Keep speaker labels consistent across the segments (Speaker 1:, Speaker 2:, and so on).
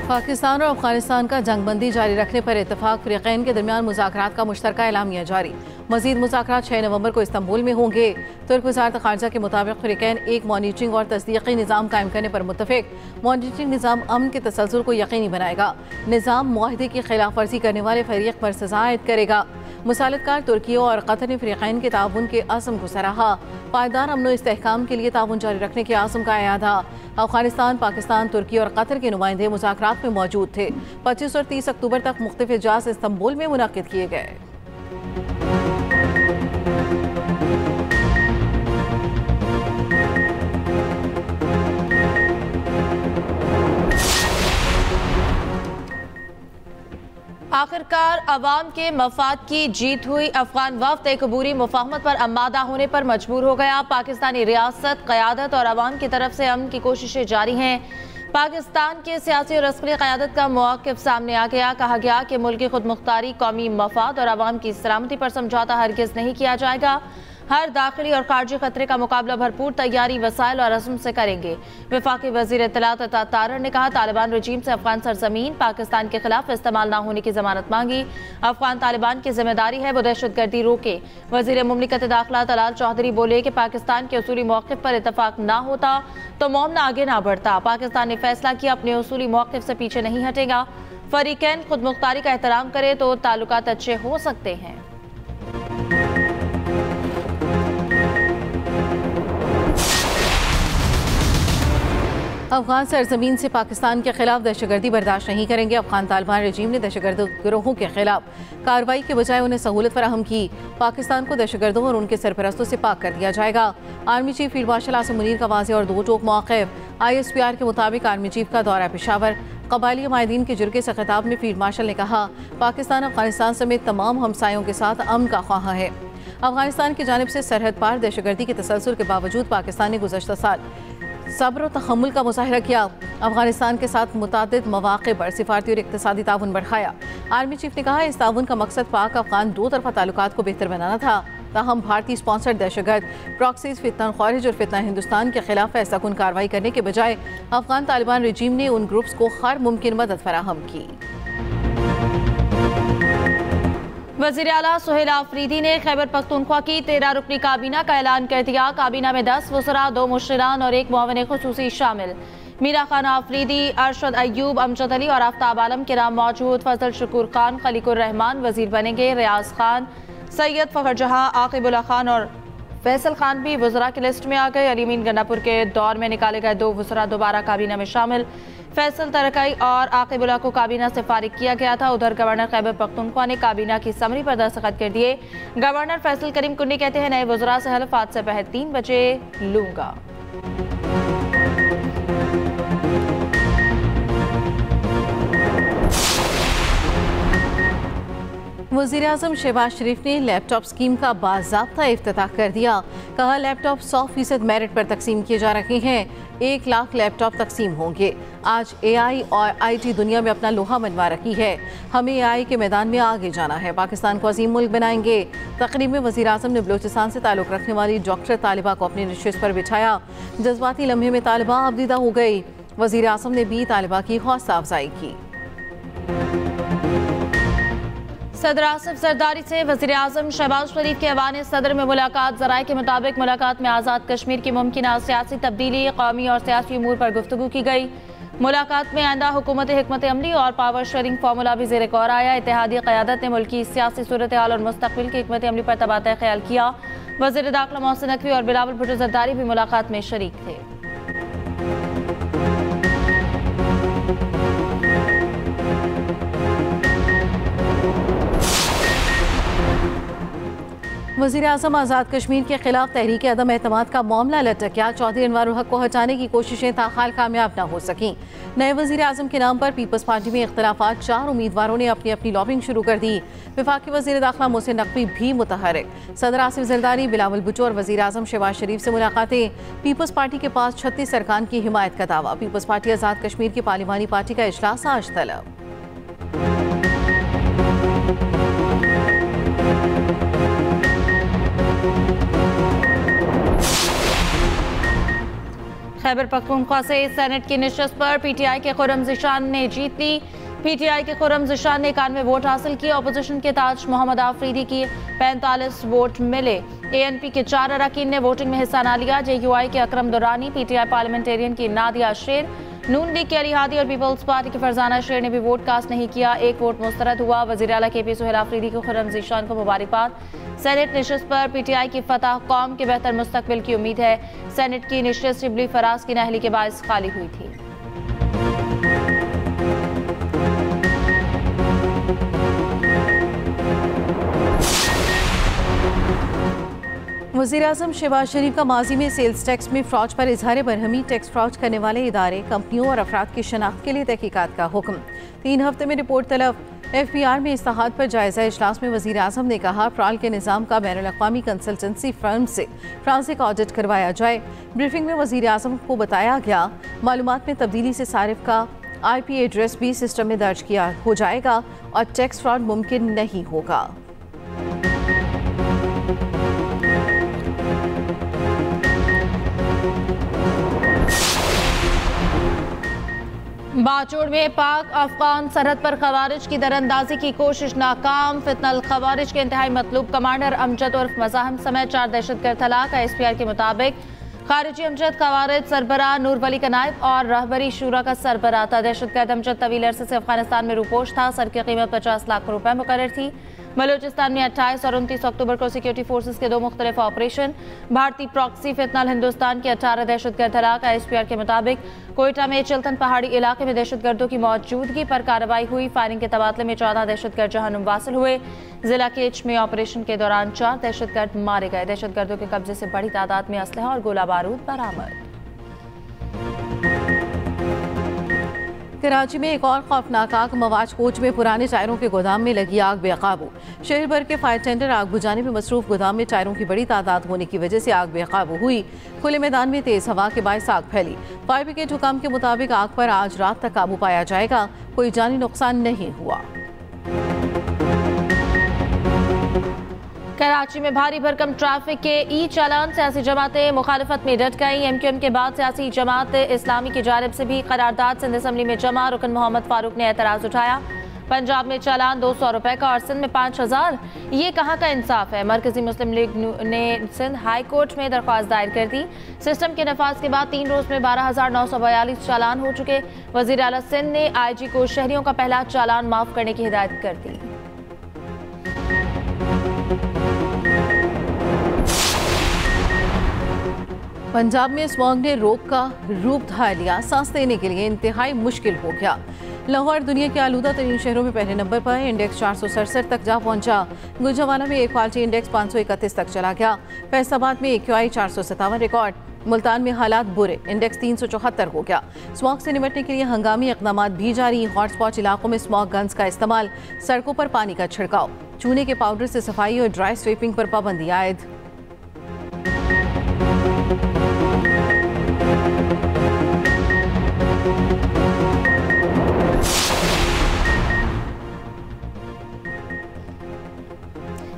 Speaker 1: पाकिस्तान और अफगानिस्तान का जंगबंदी जारी रखने पर इत्तफाक फ़रीक़ैन के दरमियान मुज़ाकरात का मुश्तरका एलामिया जारी। मज़ीद मुज़ाकरात 6 नवंबर को इस्तांबुल में होंगे। तुर्क वज़ारत ख़ारजा के मुताबिक फ़रीक़ैन एक मॉनिटरिंग और तस्दीक़ी निज़ाम कायम करने पर मुत्तफ़िक। मॉनिटरिंग निज़ाम अमन के तसलसल को यकीनी बनाएगा। निज़ाम मुआहदे की खिलाफ वर्जी करने वाले फ़रीक़ पर सज़ा आयद करेगा। मुसालतकार तुर्की और कतर ने फ़रीक़ैन के ताउन के अज़्म को सराहा। पायदार अमन और इस्तेहकाम के लिए ताउन जारी रखने के आज़म का इयादा। अफगानिस्तान, पाकिस्तान, तुर्की और कतर के नुमाइंदे मुज़ाकरात में मौजूद थे। 25 और 30 अक्टूबर तक मुख्तलिफ इजलास इस्तांबुल में मुनक़िद किए गए।
Speaker 2: आखिरकार अवाम के मफाद की जीत हुई। अफगान वफ्द एक अबूरी मुफाहमत पर आमादा होने पर मजबूर हो गया। पाकिस्तानी रियासत, क़यादत और अवाम की तरफ से अमन की कोशिशें जारी हैं। पाकिस्तान के सियासी और अस्करी क़यादत का मौक़िफ़ सामने आ गया। कहा गया कि मुल्क की खुद मुख्तारी, कौमी मफाद और अवाम की सलामती पर समझौता हरगिज़ नहीं किया जाएगा। हर दाखिली और खारजी खतरे का मुकाबला भरपूर तैयारी, वसाइल और अज़्म से करेंगे। वफाकी वज़ीर इत्तलात अता तारर ने कहा, तालिबान रजीम से अफगान सरजमीन पाकिस्तान के खिलाफ इस्तेमाल न होने की जमानत मांगी। अफगान तालिबान की जिम्मेदारी है वो दहशतगर्दी रोके। वज़ीर मुमलिकत दाखिला तलाल चौधरी बोले कि पाकिस्तान के उसूली मौक़िफ़ पर इतफाक़ ना होता तो मामला आगे ना बढ़ता। पाकिस्तान ने फैसला किया अपने उसूली मौक़िफ़ से पीछे नहीं हटेगा। फ़रीक़ैन खुद मुख्तारी का एहतराम करे तो ताल्लुकात अच्छे हो सकते हैं।
Speaker 1: अफगान सरजमीन से पाकिस्तान के खिलाफ दहशतगर्दी बर्दाश्त नहीं करेंगे। अफगान तालिबान रजीम ने दहशतगर्द गिरोहों के खिलाफ कार्रवाई के बजाय उन्हें सहूलत फराहम की। पाकिस्तान को दहशतगर्दों और उनके सरपरस्तों से पाक कर दिया जाएगा। Army chief field marshal Asim Munir का वाज़ेह और दो टोक मौक़िफ़। ISPR के मुताबिक आर्मी चीफ का दौरा पेशावर। कबायली माहिदीन के जुर्गे से खिताब में फील्ड मार्शल ने कहा, पाकिस्तान अफगानिस्तान समेत तमाम हमसायों के साथ अमन का ख्वाह है। अफगानिस्तान की जानिब से सरहद पार दहशतगर्दी के तसलसल के बावजूद पाकिस्तान ने गुज़श्ता साल सब्र और तहम्मुल का मुज़ाहिरा किया। अफगानिस्तान के साथ मुतादिद मौक़े पर सिफारती और इक़्तिसादी ताउन बढ़ाया। आर्मी चीफ ने कहा, इस ताउन का मकसद पाक अफगान दो तरफ़ा ताल्लुकात को बेहतर बनाना था। ताहम भारतीय स्पॉन्सर्ड दहशतगर्द प्रॉक्सीज, फितना ख़ारिज और फितना हिंदुस्तान के खिलाफ फैसला कुन कार्रवाई करने के बजाय अफगान तालिबान रजीम ने उन ग्रुप्स को हर मुमकिन मदद फराहम की।
Speaker 2: वज़ीर आला सुहेल आफरीदी ने खैबर पख्तूनख्वा की 13 रुकनी काबीना का ऐलान कर दिया। काबीना में 10 वज़रा, 2 मुश्रिरान और 1 मुआविन ख़ुसूसी शामिल। मीरा खान आफरीदी, अरशद अयूब, अमजद अली और आफ्ताब आलम के नाम मौजूद। फजल शुक्र खान, खलीकुर रहमान वज़ीर बनेंगे। रियाज खान, सैयद फ़खर जहाँ, आकिबुल्ला खान और फैसल खान भी वज़रा की लिस्ट में आ गए। अलीमीन गन्नापुर के दौर में निकाले गए 2 वज़रा दोबारा काबीना में शामिल। फैसल तरकई और आकिबुल्ला को काबीना से फारिग किया गया था। उधर गवर्नर खैबर पख्तूनख्वा ने काबीना की समरी पर दस्तखत कर दिए। गवर्नर फैसल करीम कुन्नी कहते हैं, नए वज़रा से हल्फ आज से पहले 3 बजे लूंगा।
Speaker 1: वज़ीर आज़म शहबाज शरीफ ने लैपटॉप स्कीम का बाज़ाब्ता इफ्तिताह कर दिया। कहा, लैपटॉप 100% मेरिट पर तकसीम किए जा रहे हैं। 1 लाख लैपटॉप तकसीम होंगे। आज AI और IT दुनिया में अपना लोहा मनवा रखी है। हमें AI के मैदान में आगे जाना है। पाकिस्तान को अजीम मुल्क बनाएंगे। तकरीब में वज़ीर आज़म ने बलूचिस्तान से ताल्लुक़ रखने वाली डॉक्टर तालिबा को अपने नशिस्त पर बिठाया। जज्बाती लम्हे में तालिबा आबदीदा हो गई। वज़ीर आज़म ने भी तालिबा की हौसला अफजाई की।
Speaker 2: सदर आसिफ जरदारी से वज़ीर आज़म शहबाज शरीफ के ऐवान सदर में मुलाकात। ज़राए के मुताबिक मुलाकात में आज़ाद कश्मीर की मुमकिन सियासी तब्दीली, कौमी और सियासी उमूर पर गुफ्तगू की गई। मुलाकात में आइंदा हुकूमत हिकमत अमली और पावर शेयरिंग फार्मूला भी ज़ेर गौर आया। इत्तेहादी क़यादत ने मुल्की सियासी सूरत हाल और मुस्तक़बिल की हिकमत अमली पर तबादला ख्याल किया। वज़ीर दाखिला मोहसिन नकवी और बिलावल भुट्टो जरदारी भी मुलाकात में शरीक थे।
Speaker 1: वज़ीर आज़म आज़ाद कश्मीर के खिलाफ तहरीक अदम एतमाद का मामला लटक गया। चौधरी अनवारुल हक को हटाने की कोशिशें ताहाल कामयाब न हो सकीं। नए वज़ीर आज़म के नाम पर पीपल्स पार्टी में इख्तलाफात। 4 उम्मीदवारों ने अपनी अपनी लॉबिंग शुरू कर दी। वफाकी वज़ीर दाखिला मोहसिन नकवी भी मुतहरिक। सदर आसिफ जरदारी, बिलावल भुट्टो और वज़ीर आज़म शहबाज शरीफ से मुलाकातें। पीपल्स पार्टी के पास 36 अरकान की हिमायत का दावा। पीपल्स पार्टी आज़ाद कश्मीर की पार्लिमानी पार्टी का इजलास आज तलब।
Speaker 2: खैबर पख्तूनख्वा से सेनेट की नशिस्त पर पीटीआई के खुर्रम ज़िशान ने जीत ली। पीटीआई के खुर्रम ज़िशान ने 91 वोट हासिल किए। अपोजिशन के ताज मोहम्मद आफरीदी की 45 वोट मिले। एएनपी के 4 अरकान ने वोटिंग में हिस्सा न लिया। जेयूआई के अकरम दुरानी, पीटीआई पार्लियामेंटेरियन की नादिया शेर, नून लीग के अली हादी और पीपल्स पार्टी के फरजाना शेर ने भी वोट कास्ट नहीं किया। 1 वोट मुस्तरद हुआ। वज़ीर आला केपी सुहेल आफरीदी को खुर्रम ज़िशान को मुबारकबाद। सेनेट नशिस्त पर पीटीआई की फतह कौम के बेहतर मुस्तकबिल की उम्मीद है। सेनेट की नशिस्त शिबली फराज की नाअहली के बायस खाली हुई थी।
Speaker 1: वज़ीर-ए-आज़म शहबाज शरीफ का माजी में सेल्स टैक्स में फ्रॉड पर इजहार बरहमी टैक्स फ्रॉड करने वाले इदारे, कंपनियों और अफराद की शनाख्त के लिए तहकीकात का हुक्म। 3 हफ्ते में रिपोर्ट तलब। FBR में इस्लाहात पर जायजा इजलास में वज़ीर-ए-आज़म ने कहा, फ्राल के निज़ाम का बैनुल-अक़वामी कंसल्टेंसी फर्म से फ्रांसिक ऑडिट करवाया जाए। ब्रीफिंग में वज़ीर-ए-आज़म को बताया गया, मालूमात में तब्दीली से सारिफ का IP एड्रेस भी सिस्टम में दर्ज किया हो जाएगा और टैक्स फ्रॉड मुमकिन नहीं होगा।
Speaker 2: बाचोड़ में पाक अफगान सरहद पर खवारिज की दरअंदाजी की कोशिश नाकाम। फितनल खवारिज के इंतहाई मतलूब कमांडर अमजद उर्फ मज़ाहम समेत 4 दहशतगर्द हलाक। SPR के मुताबिक खारिजी अमजद खवारिज सरबराह नूर वली का नायब और रहबरी शूरा का सरबराह था। दहशतगर्द अमजद तवील अरसे से अफगानिस्तान में रूपोश था। सर की कीमत 50 लाख रुपए मुकर्रर थी। बलूचिस्तान में 28 और 29 अक्टूबर को सिक्योरिटी फोर्सेस के 2 मुख्तलिफ ऑपरेशन। भारतीय प्रॉक्सी फितनल हिंदुस्तान के 18 दहशतगर्द हलाक। SPR के मुताबिक कोयटा में चिल्तन पहाड़ी इलाके में दहशतगर्दों की मौजूदगी पर कार्रवाई हुई। फायरिंग के तबादले में 14 दहशतगर्द जहन्नुम वासिल हुए। जिला केच में ऑपरेशन के दौरान 4 दहशतगर्द मारे गए। दहशतगर्दों के कब्जे से बड़ी तादाद में असलहा और गोला बारूद बरामद।
Speaker 1: कराची में एक और खौफनाक आग। मवाज कोच में पुराने टायरों के गोदाम में लगी आग बेकाबू। शहर भर के फायर टेंडर आग बुझाने में मसरूफ। गोदाम में टायरों की बड़ी तादाद होने की वजह से आग बेकाबू हुई। खुले मैदान में तेज हवा के बायस आग फैली। फायर ब्रिगेड हुकाम के मुताबिक आग पर आज रात तक काबू पाया जाएगा। कोई जानी नुकसान नहीं हुआ।
Speaker 2: कराची में भारी भरकम ट्रैफिक के चालान। सियासी जमातें मुखालिफत में डट गई। MQM के बाद सियासी जमात इस्लामी की जानिब से भी करारदाद सिंध असम्बली में जमा। रुकन मोहम्मद फारूक ने एतराज़ उठाया। पंजाब में चालान 200 रुपए का और सिंध में 5000। ये कहाँ का इंसाफ है। मरकजी मुस्लिम लीग ने सिंध हाई कोर्ट में दरख्वास्त दायर कर दी। सिस्टम के नफाज के बाद 3 रोज में 12,942 चालान हो चुके। वज़ीर आला सिंध ने IG को शहरियों का पहला चालान माफ करने की हिदायत कर दी।
Speaker 1: पंजाब में स्मॉग ने रोग का रूप धार लिया। सांस लेने के लिए इंतहाई मुश्किल हो गया। लाहौर दुनिया के आलूदा तरीन शहरों में पहले नंबर पर। इंडेक्स 467 तक जा पहुंचा। गुजरावाला में एक क्वालिटी इंडेक्स 531 तक चला गया। फैसलाबाद में AQI 457 रिकॉर्ड। मुल्तान में हालात बुरे। इंडेक्स 374 हो गया। स्मॉग से निपटने के लिए हंगामी इक़दामात भी जारी। हॉटस्पॉट इलाकों में स्मॉग गन्स का इस्तेमाल। सड़कों पर पानी का छिड़काव। चूने के पाउडर से सफाई और ड्राई स्वीपिंग पर पाबंदी आयद।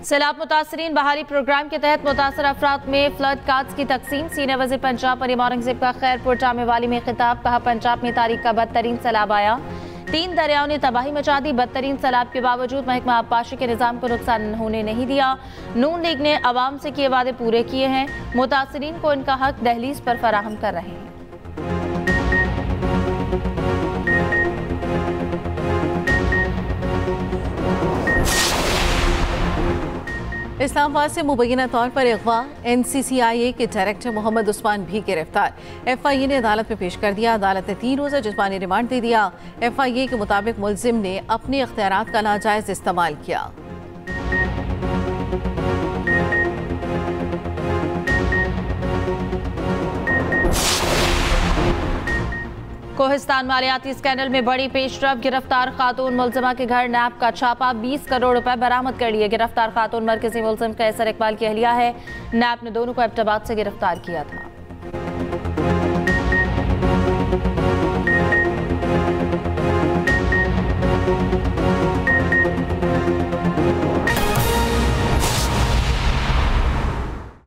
Speaker 2: सैलाब मुतासरीन बहाली प्रोग्राम के तहत मुतासर अफराद में फ्लड कार्ड्स की तकसीम। सीनियर वज़ीर पंजाब मरियम औरंगज़ेब का खैरपुर जामे वाली में खिताब। कहा, पंजाब में तारीख का बदतरीन सैलाब आया। 3 दरियाओं ने तबाही मचा दी। बदतरीन सैलाब के बावजूद महकमा आबपाशी के निज़ाम को नुकसान होने नहीं दिया। नून लीग ने अवाम से किए वादे पूरे किए हैं। मुतासरीन को इनका हक दहलीज पर फराहम कर रहे हैं।
Speaker 1: इस्लामाबाद से मुबैना तौर पर अगवा। NCCIA के डायरेक्टर मोहम्मद उस्मान भी गिरफ्तार। FIA ने अदालत में पेश कर दिया। अदालत ने 3 रोज़ा जिस्मानी रिमांड दे दिया। FIA के मुताबिक मुलजिम ने अपने इख्तियारात का नाजायज़ इस्तेमाल किया।
Speaker 2: कोहिस्तान मालियाती स्कैंडल में बड़ी पेशरफ। गिरफ्तार खातून मुलजिमा के घर नैब का छापा। 20 करोड़ रुपए बरामद कर लिए। गिरफ्तार खातून मरकजी मुलजिम कैसर इकबाल की अहलिया है। नैब ने दोनों को एबटाबाद से गिरफ्तार किया था।